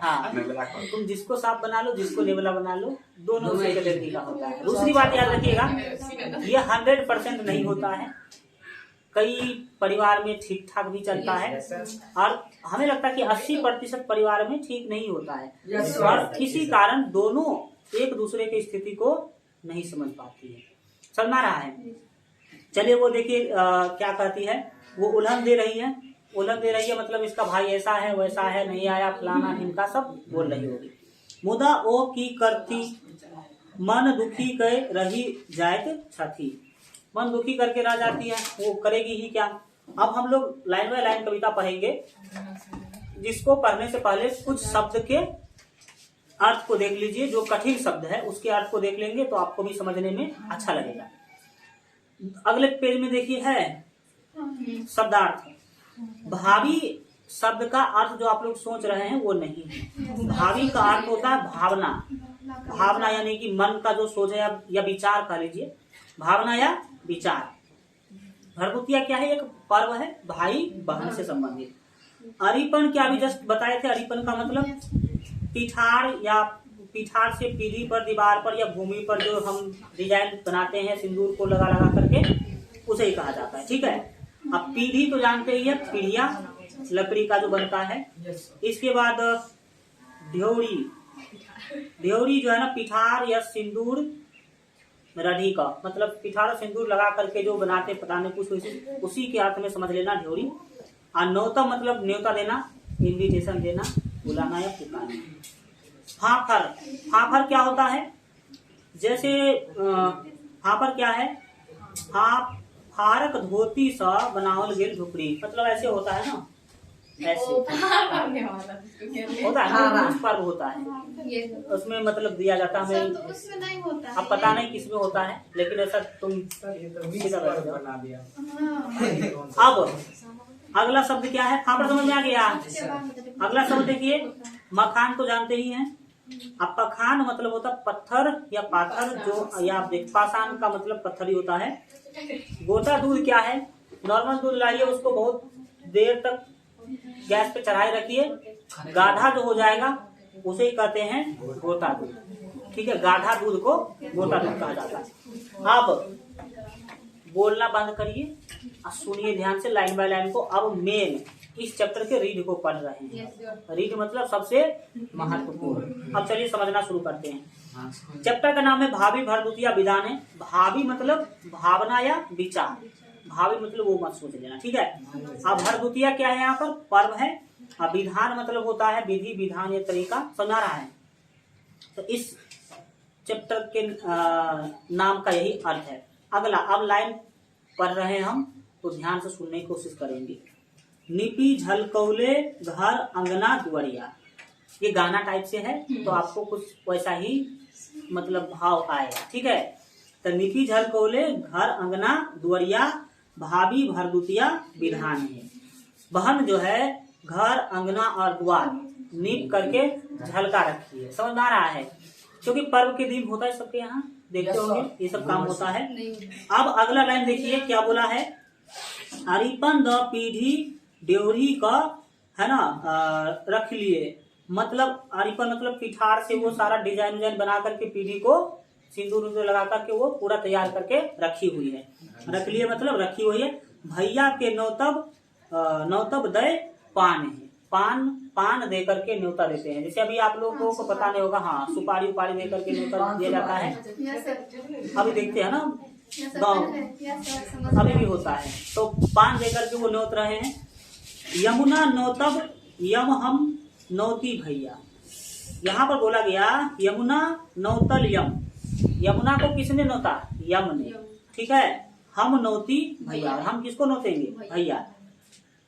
हाँ, तुम जिसको सांप बना लो, जिसको नेवला बना लो, दोनों उसी कैटेगरी का होता है। दूसरी बात याद रखिएगा, ये 100% नहीं होता है। कई परिवार में ठीक ठाक भी चलता है, और हमें लगता है कि 80% परिवार में ठीक नहीं होता है, और किसी कारण दोनों एक दूसरे की स्थिति को नहीं समझ पाती है। समझ आ रहा है? चलिए वो देखिए क्या कहती है। वो उल्हन दे रही है, उल्हन दे रही है मतलब इसका भाई ऐसा है वैसा है, नहीं आया, फलाना ढिमका सब बोल रही होगी। मुदा ओ की करती मन दुखी कह रही जायत छथी। मन दुखी करके रह जाती है, वो करेगी ही क्या। अब हम लोग लाइन बाय लाइन कविता पढ़ेंगे, जिसको पढ़ने से पहले कुछ शब्द के अर्थ को देख लीजिए। जो कठिन शब्द है उसके अर्थ को देख लेंगे तो आपको भी समझने में अच्छा लगेगा। अगले पेज में देखिए है शब्दार्थ। भावी शब्द का अर्थ जो आप लोग सोच रहे हैं वो नहीं है। भावी का अर्थ होता है भावना। भावना यानी कि मन का जो सोच है या विचार कह लीजिए, भावना या विचार। भरभुतिया क्या है, एक पर्व है भाई बहन से संबंधित। अरिपन क्या अभी जस्ट बताए थे, अरिपन का मतलब पिठार या पिठार से पीढ़ी पर, दीवार पर या भूमि पर जो हम डिजाइन बनाते हैं सिंदूर को लगा लगा करके, उसे ही कहा जाता है। ठीक है, अब पीढ़ी तो जानते ही है, पीढ़िया लकड़ी का जो बनता है। इसके बाद ढ्योरी, ढ्योरी जो है ना पिठार या सिंदूर रढ़ी का मतलब पिठार और सिंदूर लगा करके जो बनाते पता नहीं कुछ उसी के अर्थ में समझ लेना ढ्योरी। और न्योता मतलब न्योता देना, इन्विटेशन देना, बुलाना या पुकारना। फाफर, फाफर क्या होता है, जैसे फाफर क्या है, फारक धोती सा बनावल गेल झुपड़ी। मतलब ऐसे होता है ना ऐसे होता है ना, कुछ पर्व होता है उसमें मतलब दिया जाता है हमें। उसमें नहीं होता अब पता नहीं किसमें होता है, लेकिन ऐसा तुम बना दिया। अब अगला शब्द क्या है, फाफड़ समझ में आ गया। अगला शब्द देखिए, मखान तो जानते ही हैं। अब पखान मतलब होता है पत्थर या पाथर, जो या आप देख पाषाण का मतलब पत्थर ही होता है। गोटा दूध क्या है, नॉर्मल दूध लाइए, उसको बहुत देर तक गैस पे चढ़ाए रखिए, गाढ़ा जो हो जाएगा उसे ही कहते हैं गोटा दूध। ठीक है, गाढ़ा दूध को गोटा दूध कहा जाता है। अब बोलना बंद करिए और सुनिए ध्यान से लाइन बाय लाइन को। अब मेन इस चैप्टर के रीड को पढ़ रहे हैं। रीड मतलब सबसे महत्वपूर्ण। अब चलिए समझना शुरू करते हैं। चैप्टर का नाम है भावी भरदुतिया विधान है। भावी मतलब भावना या विचार, भावी मतलब वो मत सोच लेना, ठीक है। अब भरदुतिया क्या है, यहाँ पर पर्व है। अब विधान मतलब होता है विधि विधान या तरीका, समझा रहा है। तो इस चैप्टर के नाम का यही अर्थ है। अगला, अब लाइन पढ़ रहे हैं हम, तो ध्यान से सुनने की कोशिश करेंगे। निपी झलकौले घर अंगना दुआरिया, ये गाना टाइप से है, तो आपको कुछ वैसा ही मतलब भाव आएगा, ठीक है। तो निपी झलकौले घर अंगना दुआरिया, भाभी भरदुतिया विधान है। बहन जो है घर अंगना और द्वार नीप करके झलका रखी है, समझ आ रहा है। क्योंकि पर्व के दिन होता है सबके यहाँ, देखते होंगे ये सब काम होता है। अब अगला लाइन देखिए क्या बोला है, अरिपन द पीढ़ी डेवरी का है ना रख लिए। मतलब अरिपन मतलब पिठार से वो सारा डिजाइन बना करके पीढ़ी को सिंदूर लगा करके वो पूरा तैयार करके रखी हुई है। रख लिए मतलब रखी हुई है। भैया के नौतब दे पान है, पान दे करके न्योता देते हैं। जैसे अभी आप लोगों को पता नहीं होगा, हाँ सुपारी उपारी दे करके न्योता दिया जाता है। अभी देखते हैं ना गाँव, अभी भी होता है। तो पान दे करके वो न्योत रहे हैं। यमुना नौतब यम हम नौती भैया, यहाँ पर बोला गया यमुना नौतल यम। यमुना को किसने नौता, यम ने, ठीक है। हम नौती भैया, हम किसको नौतेंगे, भैया।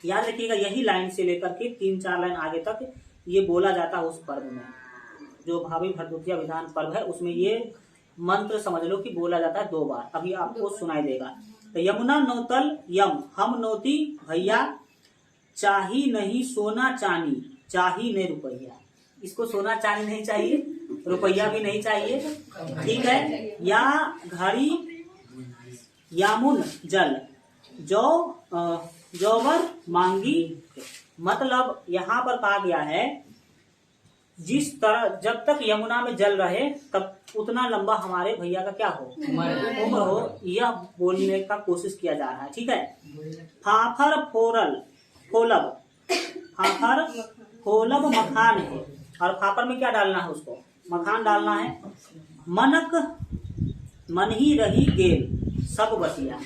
याद रखिएगा, यही लाइन से लेकर के 3-4 लाइन आगे तक ये बोला जाता है उस पर्व में। जो भाभी भरदुतिया विधान पर्व है उसमें ये मंत्र समझ लो कि बोला जाता है 2 बार। अभी आपको सुनाई देगा। तो यमुना नौतल यम हम नौती भैया, चाही नहीं सोना चांदी चाही नहीं रुपया। इसको सोना चांदी नहीं चाहिए, रुपया भी नहीं चाहिए, ठीक है। या घड़ी यामुन जल जौवर मांगी। मतलब यहाँ पर कहा गया है जिस तरह जब तक यमुना में जल रहे तब उतना लंबा हमारे भैया का क्या हो, उम्र हो, यह बोलने का कोशिश किया जा रहा है, ठीक है। फाफर फोलब मखान है, और फाफर में क्या डालना है, उसको मखान डालना है। मनक मन ही रही गेल सब बतिया।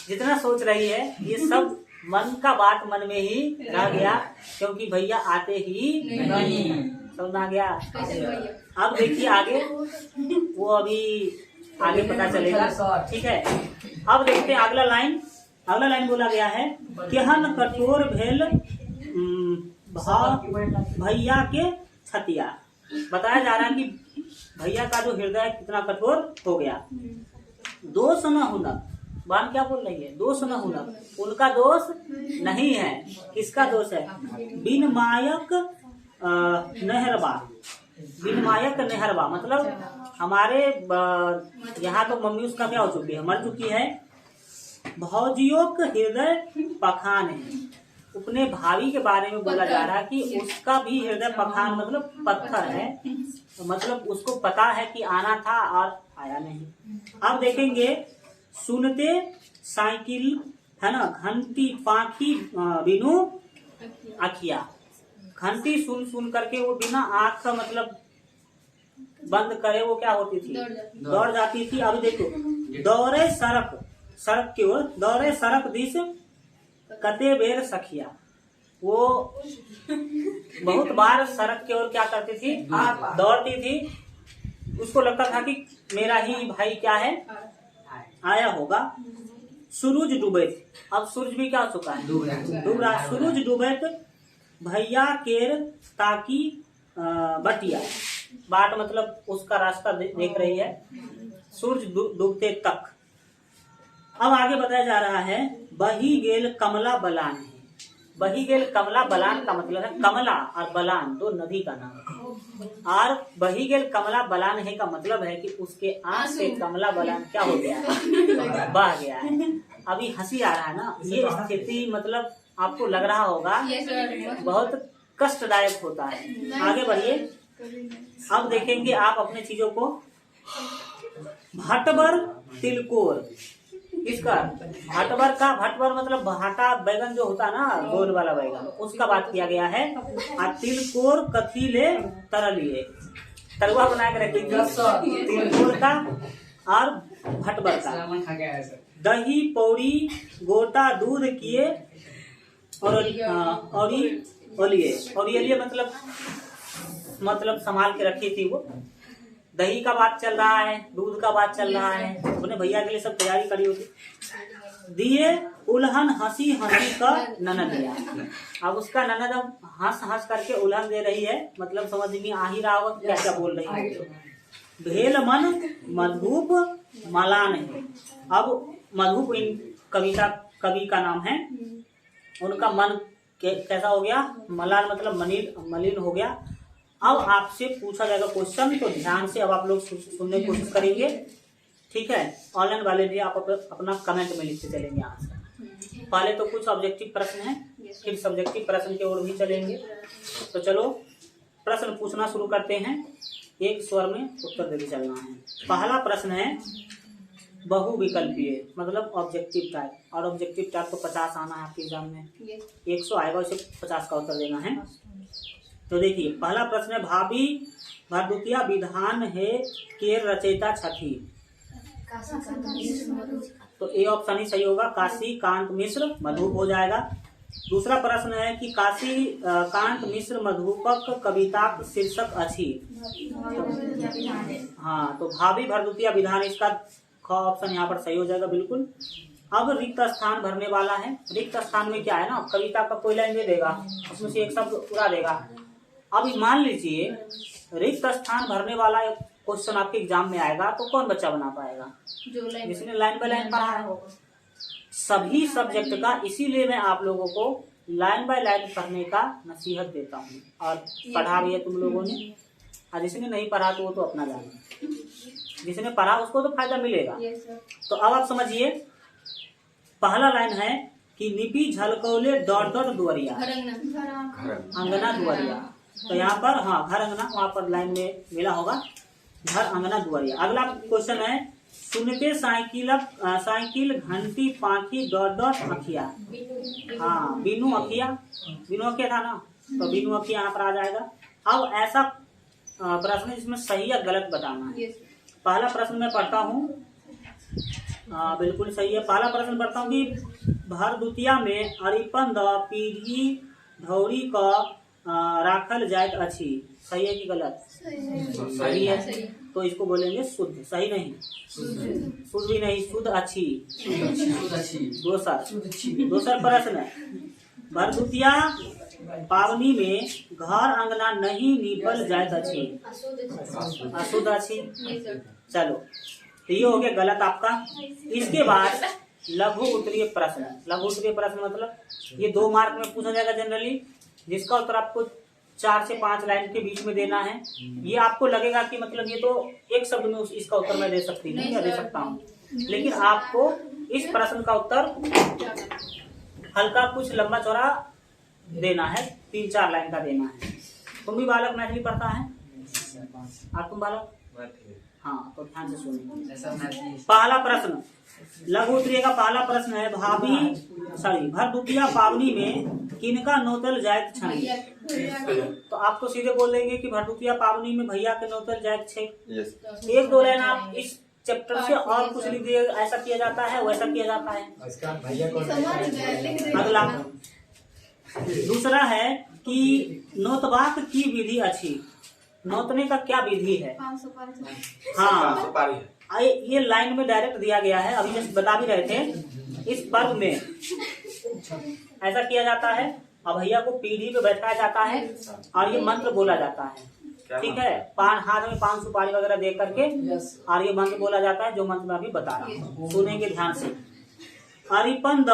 जितना सोच रही है ये सब मन का बात मन में ही रह गया, क्योंकि भैया आते ही नहीं। समझ आ गया। अब देखिए आगे, वो अभी आगे पता चलेगा, ठीक है। अब देखते हैं अगला लाइन बोला गया है, केहन कठोर भेल भैया के छतिया। बताया जा रहा है कि भैया का जो हृदय कितना कठोर हो गया। दोष न हुनक, बान क्या बोल रही है, दोष न हुनक, उनका दोष नहीं है। किसका दोष है, बिन मायक नेहरबा। मतलब हमारे यहाँ तो मम्मी उसका क्या हो चुकी है, मर चुकी है। भौजियों का हृदय पखान है। अपने भाभी के बारे में बोला जा रहा है कि उसका भी हृदय पखान मतलब पत्थर है। मतलब उसको पता है कि आना था और आया नहीं। अब देखेंगे, सुनते साइकिल है ना, घंटी पाखी बिनु आखिया। घंटी सुन करके वो बिना आँख का मतलब बंद करे वो क्या होती थी, दौड़ जाती थी। अब देखो, दौड़े सड़क की ओर, दौड़े सड़क दिस कते बेर सखिया। वो बहुत बार सड़क की ओर क्या करती थी, दौड़ती थी। उसको लगता था कि मेरा ही भाई क्या है, आया होगा। सूरज डूबे, अब सूरज भी क्या हो चुका है, डूब रहा। सूरज डूबे भैया केर ताकि बटिया, बाट मतलब उसका रास्ता देख रही है, सूरज डूबते तक। अब आगे बताया जा रहा है बही गेल कमला बलान है। बही गेल कमला बलान का मतलब है कमला और बलान दो नदी का नाम है, और बही गेल कमला बलान है का मतलब है कि उसके आंख से कमला बलान क्या हो गया है, बह गया है। अभी हंसी आ रहा है ना, ये स्थिति मतलब आपको लग रहा होगा बहुत कष्टदायक होता है। आगे बढ़िए, अब देखेंगे आप अपने चीजों को। भटबर तिलकोर, इसका भटबर मतलब भाटा बैगन जो होता है ना, गोल वाला बैगन, उसका बात किया गया है। और तिलकोर कथी ले तरलिए, तरुआ बना के रखिए तिलकोर का और भटबर का। दही पौड़ी गोटा दूध किए और ओलिए मतलब संभाल के रखी थी वो। दही का बात चल रहा है, दूध का बात चल रहा है, अपने भैया के लिए सब तैयारी करी होती। दिए उल्हन हंसी का ननद दिया। अब उसका ननद हंस करके उल्हन दे रही है, मतलब समझ में आ ही रहा होगा क्या क्या बोल रही है। भेल मन मधुप मलान है। अब मधुप इन कवि का नाम है, उनका मन कैसा हो गया, मलान मतलब मलिन हो गया। अब आपसे पूछा जाएगा क्वेश्चन, तो ध्यान से अब आप लोग सुनने की कोशिश करेंगे, ठीक है। ऑनलाइन वाले भी आप अपना कमेंट में लिखते चलेंगे आंसर। पहले तो कुछ ऑब्जेक्टिव प्रश्न है, फिर सब्जेक्टिव प्रश्न की ओर भी चलेंगे। तो चलो प्रश्न पूछना शुरू करते हैं, एक स्वर में उत्तर देते चलना है। पहला प्रश्न है बहुविकल्पीय मतलब ऑब्जेक्टिव टाइप, और ऑब्जेक्टिव टाइप तो 50 आना है आपके एग्जाम में, 100 आएगा, उसे 50 का उत्तर देना है। तो देखिए पहला प्रश्न है भाभी भरदुतिया विधान है के रचयिता छठी। तो ए ऑप्शन ही सही होगा, काशी कांत मिश्र मधुप हो जाएगा। दूसरा प्रश्न है कि काशी कांत मिश्र मधुपक कविता शीर्षक अच्छी। हाँ, तो भाभी भरदुतिया विधान, इसका ख ऑप्शन यहाँ पर सही हो जाएगा बिल्कुल। अब रिक्त स्थान भरने वाला है। रिक्त स्थान में क्या है ना, कविता का कोई लाइन दे देगा, उसमें से एक शब्द उड़ा देगा। अब मान लीजिए रिक्त स्थान भरने वाला क्वेश्चन आपके एग्जाम में आएगा, तो कौन बच्चा बना पाएगा, जिसने लाइन बाय लाइन पढ़ा है सभी सब्जेक्ट का। इसीलिए मैं आप लोगों को लाइन बाय लाइन पढ़ने का नसीहत देता हूँ, और पढ़ा भी है तुम लोगों ने, और जिसने नहीं पढ़ा तो वो तो अपना जाने, जिसने पढ़ा उसको तो फायदा मिलेगा। तो अब आप समझिए, पहला लाइन है कि निपी झलकौले डॉट डॉट दुआरिया, अंगना दुआरिया। तो यहाँ पर हाँ घर अंगना, वहाँ पर लाइन में मिला होगा घर अंगना दुआरिया। अगला क्वेश्चन है सुनते साइकिल घंटी पाखी डॉट डॉट अखिया। हाँ बीनू अखिया था ना, तो बीनू अखिया यहाँ पर आ जाएगा। अब ऐसा प्रश्न जिसमें सही या गलत बताना है। पहला प्रश्न मैं पढ़ता हूँ, बिल्कुल सही है। पहला प्रश्न पढ़ता हूँ कि भरदुतिया में अरिपन द पीढ़ी धौरी का राखल जायत अच्छी। सही है कि गलत? सही है, तो इसको बोलेंगे शुद्ध। सही नहीं, शुद्ध भी नहीं, शुद्ध अच्छी। दूसरा प्रश्न है भरदुतिया पावनी में घर अंगना नहीं नीपल जायत अच्छी, अशुद्ध अच्छी। चलो, तो ये हो गया गलत आपका। इसके बाद लघु उत्तरीय प्रश्न। लघु उत्तरीय प्रश्न मतलब ये 2 मार्क में पूछा जाएगा जनरली, जिसका उत्तर आपको 4 से 5 लाइन के बीच में देना है। ये आपको लगेगा कि मतलब ये तो एक शब्द में इसका उत्तर मैं दे सकती हूँ या दे सकता हूँ, लेकिन आपको इस प्रश्न का उत्तर हल्का कुछ लंबा चौड़ा देना है, 3-4 लाइन का देना है। तुम भी बालक मैथिली पढ़ता है? आप तुम बालक? हाँ, तो ध्यान से सुनिए। पहला प्रश्न लघु उत्तरीय का पहला प्रश्न है भरदुतिया पावनी में किनका नोतल जायत छई। तो आप तो सीधे बोल देंगे कि भरदुतिया पावनी में भैया के नोतल जायत छई। 1-2 लाइन आप इस चैप्टर से और कुछ लिख दिए, ऐसा किया जाता है वैसा किया जाता है। अगला दूसरा है कि नोतबाक की विधि अच्छी। नोतने का क्या विधि है? हाँ, ये लाइन में डायरेक्ट दिया गया है, अभी जैसे बता भी रहे थे। इस पर्व में ऐसा किया जाता है, अब भैया को पीढ़ी पे बैठाया जाता है और ये मंत्र बोला जाता है, ठीक है। पान हाथ में 5 सुपारी वगैरह दे करके और ये मंत्र बोला जाता है, जो मंत्र मैं अभी बता रहा हूँ, सुनेंगे ध्यान से। अरिपन द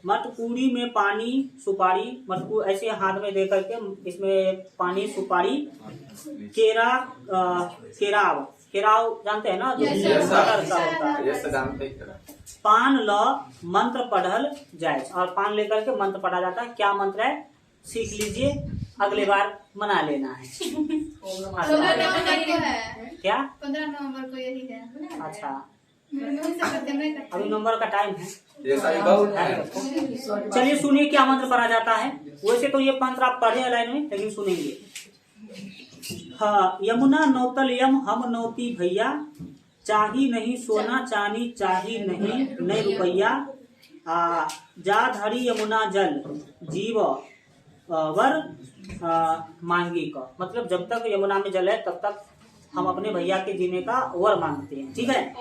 मटकूड़ी में पानी सुपारी, मटकू ऐसे हाथ में दे करके इसमें पानी सुपारी, केराव जानते हैं ना, जो मटर का होता है। पान ल मंत्र पढ़ल जाए, और पान लेकर के मंत्र पढ़ा जाता है। क्या मंत्र है सीख लीजिए, अगले बार मना लेना है। क्या 15 नवंबर को यही है। अच्छा, अभी नवंबर का टाइम है। चलिए सुनिए क्या मंत्र पढ़ा जाता है। वैसे तो ये मंत्र आप पढ़े लाइन में, लेकिन सुनेंगे। हाँ, यमुना नौतल यम हम नौती भैया, चाही नहीं सोना चांदी चाही नहीं रुपया, जा धरी यमुना जल जीव वर मांगी का। मतलब जब तक यमुना में जल है तब तक हम अपने भैया के जीने का वर मांगते हैं, ठीक है।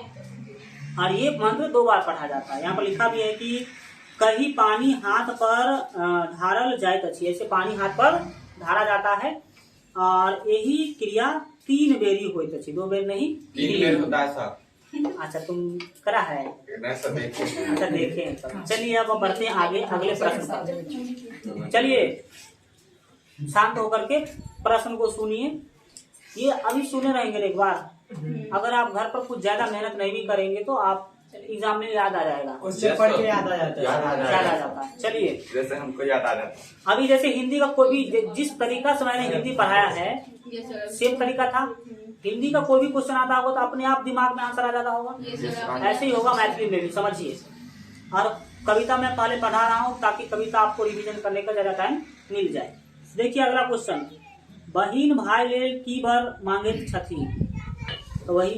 और ये मंत्र 2 बार पढ़ा जाता है। यहाँ पर लिखा भी है कि कहीं पानी हाथ पर धारल जायत अच्छी, ऐसे पानी हाथ पर धारा जाता है। और यही क्रिया 3 बेरी हुई अच्छी, 2 बेर नहीं 3 बेर होता है साहब। अच्छा, तुम करा है? अच्छा देखें। चलिए अब बढ़ते हैं आगे अगले प्रश्न पर। चलिए शांत होकर के प्रश्न को सुनिए। ये अभी सुने रहेंगे एक बार। अगर आप घर पर कुछ ज्यादा मेहनत नहीं भी करेंगे तो आप एग्जाम में याद आ जाएगा, उससे पढ़ के याद आ जाता है। चलिए जैसे हमको याद आ जाता है। अभी जैसे हिंदी का कोई भी जिस तरीका से मैंने हिंदी पढ़ाया है सेम तरीका था। हिंदी का कोई भी क्वेश्चन आता होगा तो अपने आप दिमाग में आंसर आ जाता होगा, ऐसे ही होगा मैथिली में भी, समझिए। और कविता मैं पहले पढ़ा रहा हूँ ताकि कविता आपको रिवीजन करने का ज्यादा टाइम मिल जाए। देखिए अगला क्वेश्चन, बहिन भाई लेल की भर मांगे छथी। तो वही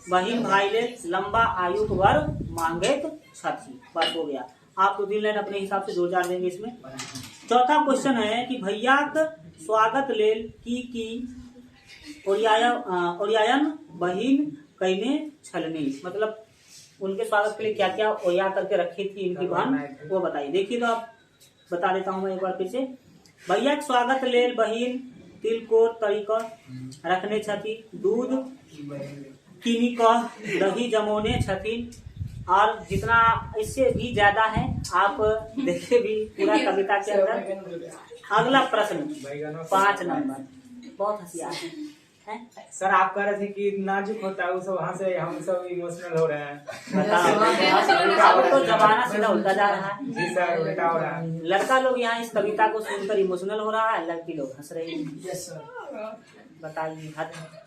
बहिन भाई ले लंबा आयु वर मांगे छथी, बस हो गया। आप 2-3 लाइन अपने हिसाब से जोड़ देंगे इसमें। चौथा क्वेश्चन है कि भैया स्वागत लेल की ओरियायन बहिन कहने छलनी। मतलब उनके स्वागत के लिए क्या क्या ओरिया करके रखी थी इनकी बहन, वो बताइए। देखिए तो आप बता देता हूँ मैं एक बार फिर से। भैया के स्वागत लेल बहिन तिल को तरीका रखने छथी, दूध चीनी का दही जमोने छथिन। और जितना इससे भी ज्यादा है आप देखिए भी पूरा कविता के अंदर। अगला प्रश्न 5 नंबर, बहुत हंसिया है। सर आप कह रहे थे कि नाजुक होता है वो सब, वहाँ से हम सब इमोशनल हो रहे हैं। बताओ तो जमाना सीधा उल्टा जा रहा है। जी सर, उल्टा हो रहा है। लड़का लोग यहाँ इस कविता को सुनकर इमोशनल हो रहा है, लड़की लोग हंस रही है। बताइए हद है।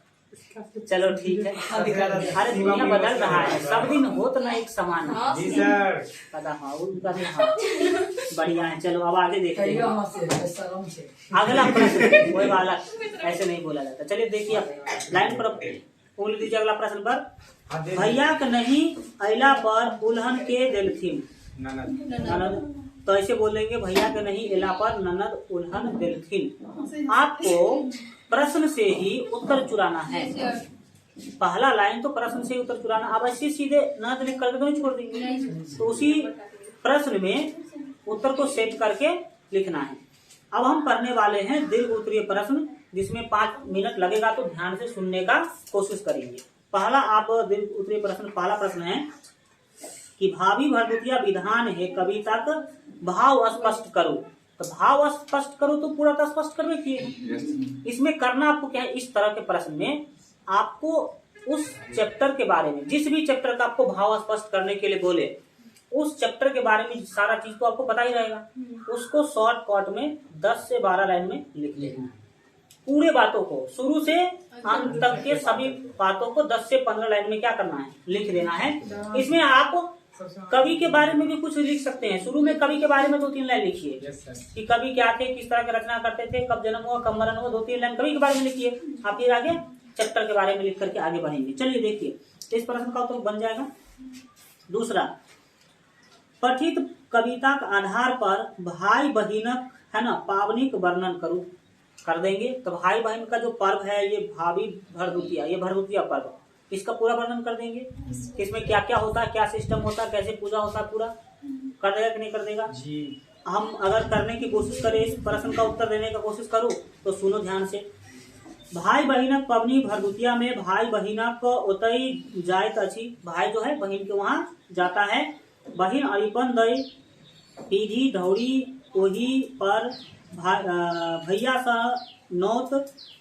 चलो ठीक है, अरे दुनिया बदल रहा है, सब दिन हो तो ना एक समान है। जी सर, पता हाँ उनका भी हाँ बढ़िया है। चलो अब आगे देखते हैं। अगला प्रश्न कोई वाला ऐसे नहीं बोला जाता। चलिए देखिए लाइन पर बोल दीजिए अगला प्रश्न पर। भैया का नहीं अला पर उल्हन के देलथिन ननद। तो ऐसे बोलेंगे भैया के नहीं अला पर ननद उल्हन देलथिन। आपको प्रश्न से ही उत्तर चुराना है। पहला लाइन तो प्रश्न से ही उत्तर चुराना। अब ऐसे सीधे ननद लिख करके तो नहीं छोड़ देंगे, तो उसी प्रश्न में उत्तर को सेट करके लिखना है। अब हम पढ़ने वाले हैं दीर्घ उत्तरीय प्रश्न, जिसमें 5 मिनट लगेगा, तो ध्यान से सुनने का कोशिश करेंगे। पहला आप दीर्घ उत्तरीय प्रश्न, पहला प्रश्न है कि भावी भरदुतिया विधान है कविता का भाव स्पष्ट करो। तो भाव स्पष्ट करो तो पूरा तो स्पष्ट कर रखिए। इसमें करना आपको क्या है, इस तरह के प्रश्न में आपको उस चैप्टर के बारे में, जिस भी चैप्टर का आपको भाव स्पष्ट करने के लिए बोले, उस चैप्टर के बारे में सारा चीज तो आपको पता ही रहेगा। उसको शॉर्टकट में 10 से 12 लाइन में लिख लेना है। पूरे बातों को शुरू से अंत तक के सभी बातों को 10 से 15 लाइन में क्या करना है, लिख देना है। इसमें आप कवि के बारे में भी कुछ लिख सकते हैं। शुरू में कवि के बारे में 2-3 लाइन लिखिए कि कवि क्या थे, किस तरह की रचना करते थे, कब जन्म हुआ, कब मरण हुआ। 2-3 लाइन कवि के बारे में लिखिए। आप फिर आगे चैप्टर के बारे में लिख करके आगे बढ़ेंगे। चलिए देखिए इस प्रश्न का उत्तर बन जाएगा। दूसरा, पठित कविता के आधार पर भाई बहिनक है ना पावनिक वर्णन करूँ कर देंगे। तो भाई बहन का जो पर्व है ये भावी भरदुतिया, ये भरदुतिया पर्व, इसका पूरा वर्णन कर देंगे। इसमें क्या क्या होता है, क्या सिस्टम होता है, कैसे पूजा होता है, पूरा कर देगा कि नहीं कर देगा जी। हम अगर करने की कोशिश करें, इस प्रश्न का उत्तर देने का कोशिश करूं तो सुनो ध्यान से। भाई बहिनक पबनी भरदुतिया में भाई बहिनक ओतई जायत अछि। भाई जो है बहन के वहां जाता है। बहिन अरिपन दई पीढ़ी ढौरी ओही पर भैया स नौत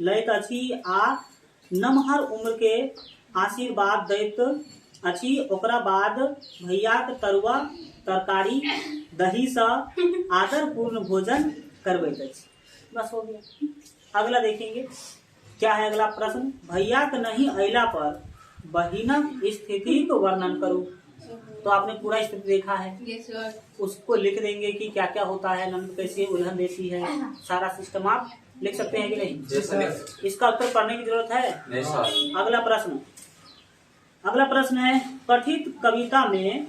लैत अछि आ नमहर उम्र के आशीर्वाद दैत अछि। ओकरा बाद भैयाक तरुआ तरकारी दही सा आदर पूर्ण भोजन करबैत अछि। बस हो गया। अगला देखेंगे क्या है अगला प्रश्न। भैया के नहीं अइला पर बहिनक स्थिति को वर्णन करो। तो आपने पूरा स्थिति देखा है, यस सर। उसको लिख देंगे कि क्या क्या होता है, नंद कैसे उलझन देती है, सारा सिस्टम आप लिख सकते हैं कि नहीं। जी सर। इसका उत्तर पढ़ने की जरूरत है। नहीं सर। अगला प्रश्न है कथित कविता में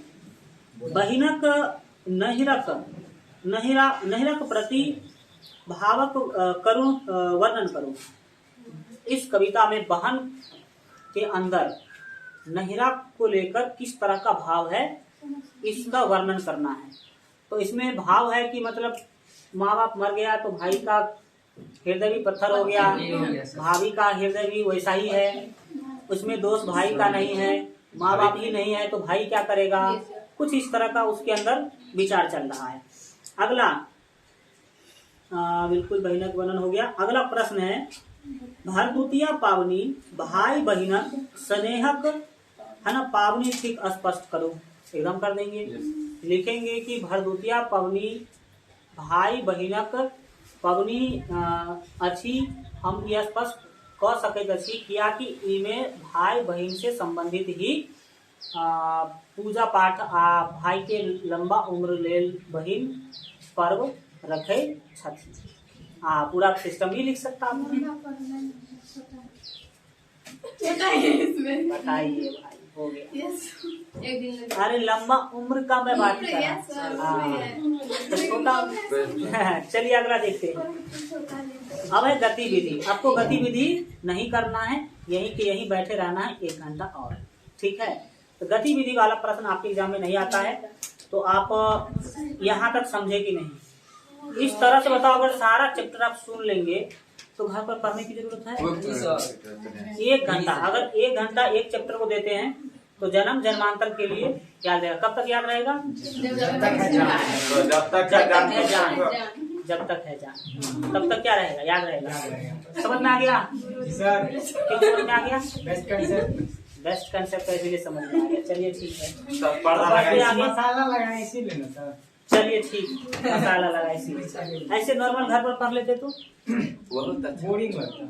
बहिनक नहिरक प्रति भावक करुण वर्णन करो। इस कविता में बहन के अंदर नहिरा को लेकर किस तरह का भाव है, इसका वर्णन करना है। तो इसमें भाव है कि मतलब माँ बाप मर गया तो भाई का हृदय भी पत्थर हो गया, भाभी का हृदय भी वैसा ही है। उसमें दोष भाई का नहीं है, माँ बाप ही नहीं है तो भाई क्या करेगा, कुछ इस तरह का उसके अंदर विचार चल रहा है। अगला बिल्कुल बहिनक वर्णन हो गया। अगला प्रश्न है भरदुतिया पावनी भाई बहिनक स्नेहक है ना। पावनी ठीक स्पष्ट करो, एकदम कर देंगे। लिखेंगे कि भरदुतिया पावनी भाई बहिनक पावनी अच्छी। हम यह स्पष्ट कह सकते अछि किया कि इमें भाई बहन से संबंधित ही पूजा पाठ आ भाई के लंबा उम्र लेल बहिन पर्व रखे छथि। पूरा सिस्टम ही लिख सकता आपने। इसमें बताइए भाई, हो गया। यस एक दिन लगे। अरे लंबा उम्र का मैं बात कर रहा यस सर, हूँ। तो छोटा चलिए अगला देखते हैं। अब है गतिविधि। आपको गतिविधि नहीं करना है, यहीं के यहीं बैठे रहना है 1 घंटा और, ठीक है। तो गतिविधि वाला प्रश्न आपके एग्जाम में नहीं आता है, तो आप यहाँ तक समझे कि नहीं। इस तरह से बताओ, अगर सारा चैप्टर आप सुन लेंगे तो घर पर पढ़ने की जरूरत है 1 घंटा। अगर 1 घंटा एक चैप्टर को देते हैं तो जन्म जन्मांतर के लिए याद रहेगा। कब तक याद रहेगा? जब तक है जान। जब तक है जान, जब तक है जान, तब तक क्या रहेगा, याद रहेगा। समझ में आ गया सर? क्यों समझ में आ गया? बेस्ट कंसेप्ट इसीलिए समझ में आ गया। चलिए ठीक है, सब पढ़ना है। मसाला लगाए इसीलिए ना सर। चलिए ठीक, मसाला लगा इसीलिए। ऐसे नॉर्मल घर पर पढ़ लेते तो बहुत अच्छा। बोरिंग लगता है।